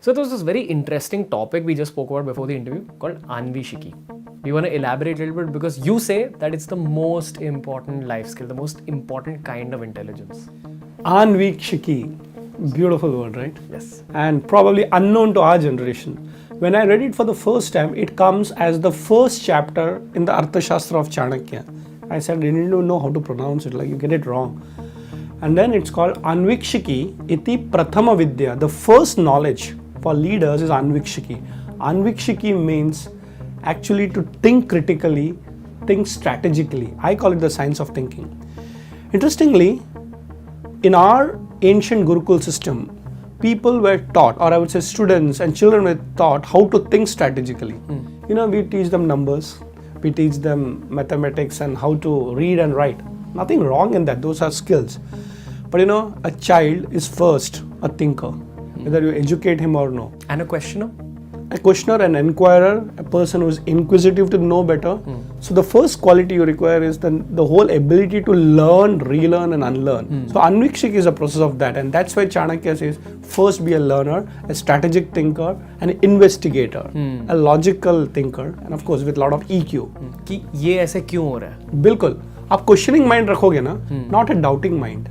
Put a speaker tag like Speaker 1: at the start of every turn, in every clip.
Speaker 1: So there was this very interesting topic we just spoke about before the interview called Aanvikshiki. Do you want to elaborate a little bit? Because you say that it's the most important life skill, the most important kind of intelligence.
Speaker 2: Aanvikshiki, beautiful word, right?
Speaker 1: Yes.
Speaker 2: And probably unknown to our generation. When I read it for the first time, it comes as the first chapter in the Arthashastra of Chanakya. I said, I didn't even know how to pronounce it, like you get it wrong. And then it's called Aanvikshiki iti prathama vidya. The first knowledge for leaders is Aanvikshiki. Aanvikshiki means actually to think critically, think strategically. I call it the science of thinking. Interestingly, in our ancient Gurukul system, people were taught, or I would say students and children were taught how to think strategically. You know, we teach them numbers, we teach them mathematics and how to read and write. Nothing wrong in that, those are skills. But you know, a child is first a thinker, whether you educate him or no.
Speaker 1: And a questioner?
Speaker 2: A questioner, an inquirer, a person who is inquisitive to know better. So the first quality you require is the whole ability to learn, relearn and unlearn. So Aanvikshiki is a process of that, and that's why Chanakya says first be a learner, a strategic thinker, an investigator, a logical thinker, and of course with a lot of EQ.
Speaker 1: कि ये ऐसे क्यों हो रहा है?
Speaker 2: बिल्कुल, आप questioning mind रखोगे ना, नॉट ए डाउटिंग माइंड.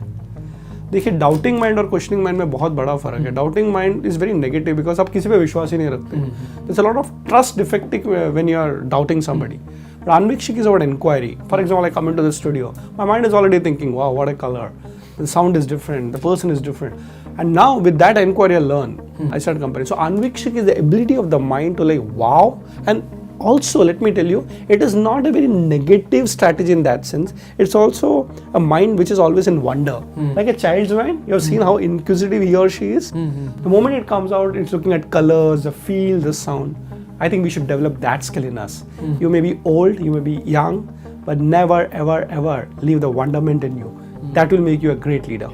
Speaker 2: देखिए, डाउटिंग माइंड और क्वेश्चनिंग माइंड में बहुत बड़ा फर्क है. Doubting mind is very negative because आप किसी पे विश्वास ही नहीं रखते. There is a lot of trust defecting when you are doubting somebody. But Aanvikshiki is about inquiry. For example, I come into the studio, my mind is already thinking, wow, what a color. The sound is different, the person is different. And now with that inquiry I learn, I start comparing. So Aanvikshiki is the ability of the mind to like, wow. And also, let me tell you, it is not a very negative strategy in that sense. It's also a mind which is always in wonder. Like a child's mind, you have seen how inquisitive he or she is. The moment it comes out, it's looking at colors, the feel, the sound. I think we should develop that skill in us. You may be old, you may be young, but never, ever, ever leave the wonderment in you. That will make you a great leader.